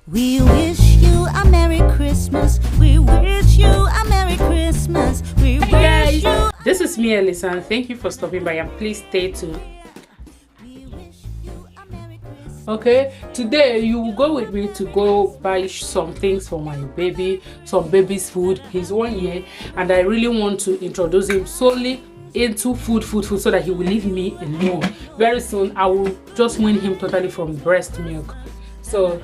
We wish you a Merry Christmas. We wish you a Merry Christmas. We wish Hey you. guys, this is me, Elisa. Thank you for stopping by and please stay tuned. Okay, today you will go with me to go buy some things for my baby, some baby's food. He's 1 year and I really want to introduce him solely into food so that he will leave me alone. Very soon I will just wean him totally from breast milk. So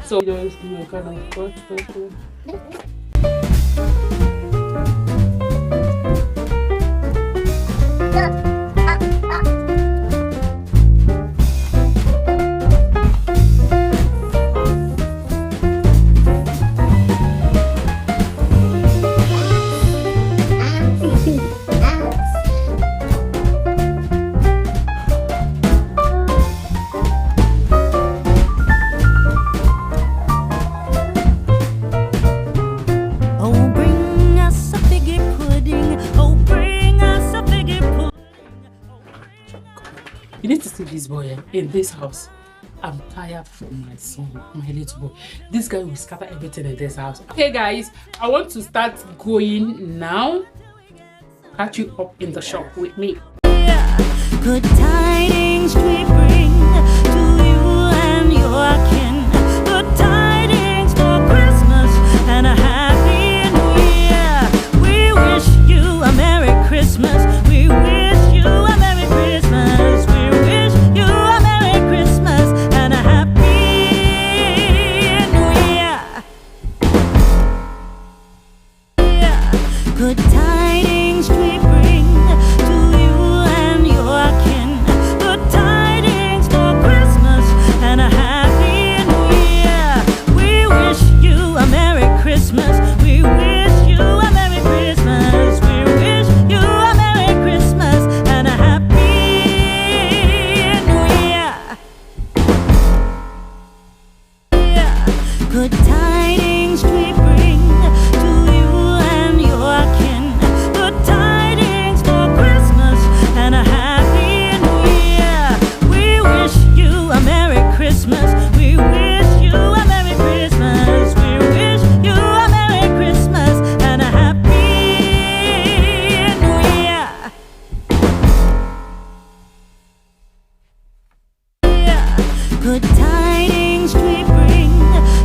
you need to see this boy in this house. I'm tired from my son, my little boy. This guy will scatter everything in this house. Okay guys, I want to start going now. Catch you up in the shop with me. Good tidings we bring to you and your kin. Good tidings for Christmas and a happy new year. We wish you a Merry Christmas. We wish you a Merry Christmas. We wish you a Merry Christmas and a happy new year. Good tidings we bring to you and your kin. Good tidings for Christmas and a happy new year. We wish you a Merry Christmas. We wish you a Merry Christmas. We wish you a Merry Christmas and a happy new year. Good tidings we bring to you and your kin. Good tidings for Christmas and a happy new year. We wish you a Merry Christmas. We wish you a Merry Christmas. We wish you a Merry Christmas and a happy new year. Good tidings we bring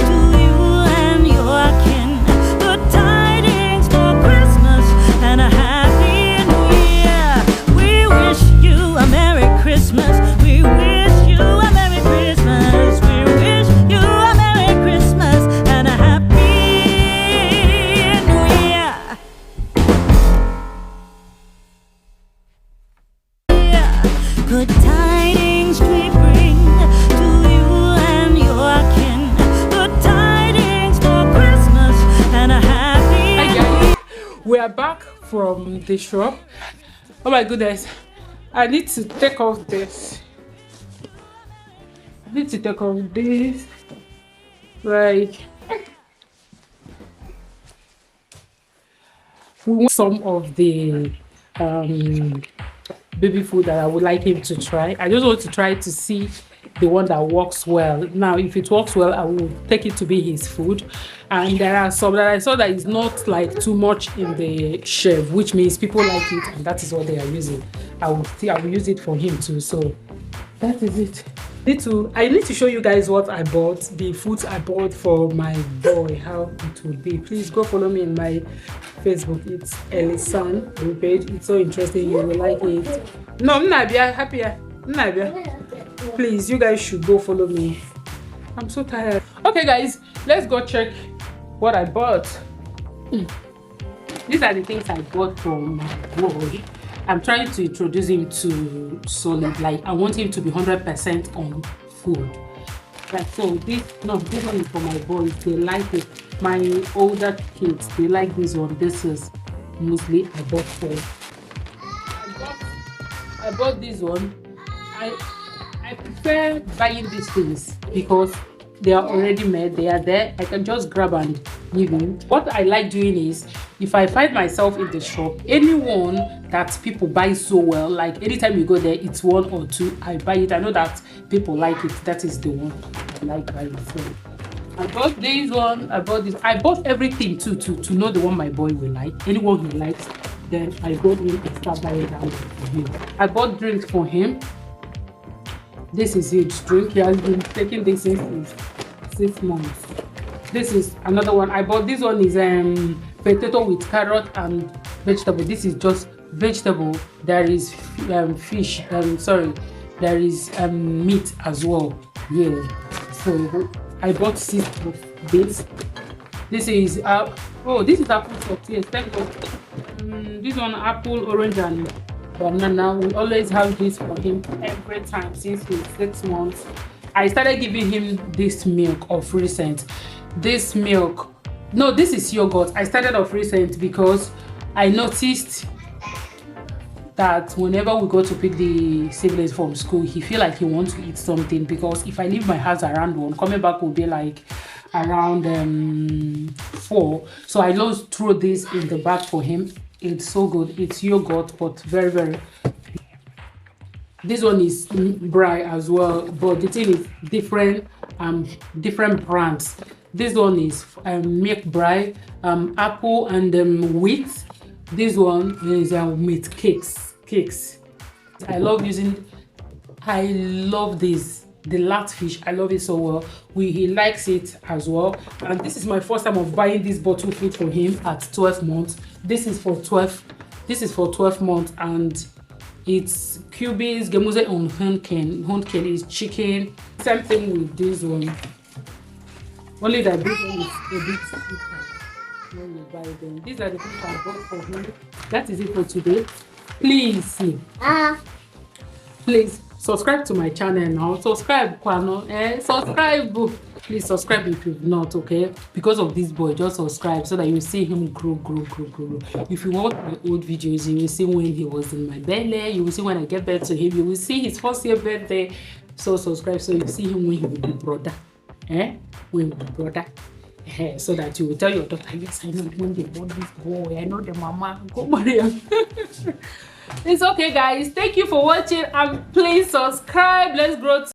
to you and your kin. Good tidings for Christmas and a happy new year. We wish you a Merry Christmas. We wish you a Merry Christmas. We wish you a Merry Christmas and a happy new year. Good tidings we bring to you and your kin. Good tidings for Christmas and a happy. Hi guys, we are back from the shop. Oh my goodness, I need to take off this. Like, we want some of the baby food that I would like him to try. I just want to try to see the one that works well. Now if it works well, I will take it to be his food. And there are some that I saw that is not like too much in the shelf, which means people like it and that is what they are using. I will use it for him too. So that is it. I need to show you guys what I bought, the foods I bought for my boy, how it will be. Please go follow me in my Facebook. It's Elisan page. It's so interesting, you will like it. No, Nabia, happier. Nabia. Please, you guys should go follow me. I'm so tired. Okay guys, let's go check what I bought. These are the things I bought for my boy. I'm trying to introduce him to solid. Like, I want him to be 100% on food. Like, so this one is for my boys. They like it. My older kids, they like this one. This is mostly I bought for. I bought this one. I prefer buying these things because they are already made. They are there. I can just grab and give him. What I like doing is, if I find myself in the shop, anyone that people buy so well, like anytime you go there, it's one or two, I buy it. I know that people like it. That is the one I like buying. So I bought this one. I bought this. I bought everything too to know the one my boy will like. Anyone he likes, then I go in and start buying that one for him. I bought drinks for him. This is his drink. He has been taking this since 6 months. This is another one. I bought this one is potato with carrot and vegetable. This is just vegetable. There is fish. There is meat as well. Yeah. So I bought 6 of this. This is this is apple sauce. Yes, thank God. This one apple, orange, and banana. We always have this for him every time since he's 6 months. I started giving him this milk of recent. This milk, no, this is yogurt. I started off recent because I noticed that whenever we go to pick the siblings from school, he feel like he wants to eat something, because if I leave my house around 1, coming back will be like around 4. So I just throw this in the bag for him. It's so good. It's yogurt, but very, very. This one is Brai as well, but the thing is different brands. This one is Milk Brai, apple and wheat. This one is with cakes. I love this. The latfish. I love it so well. He likes it as well. And this is my first time of buying this bottle feed for him at 12 months. This is for 12 months, and it's Cubies, Gemuse on Hunken. Hunken is chicken. Same thing with this one. Only that this one is a bit cheaper when you buy them. These are the things I bought for him. That is it for today. Please subscribe to my channel now. Subscribe, Kwano. Subscribe. Please subscribe if you've not, okay? Because of this boy, just subscribe so that you see him grow. If you watch my old videos, you will see when he was in my belly. You will see when I get back to him. You will see his first year birthday. So subscribe so you see him when he will be brother. When he will be brother. So that you will tell your daughter, yes, I know when they born this boy. I know the mama. Go marry him. It's okay, guys. Thank you for watching, and please subscribe. Let's grow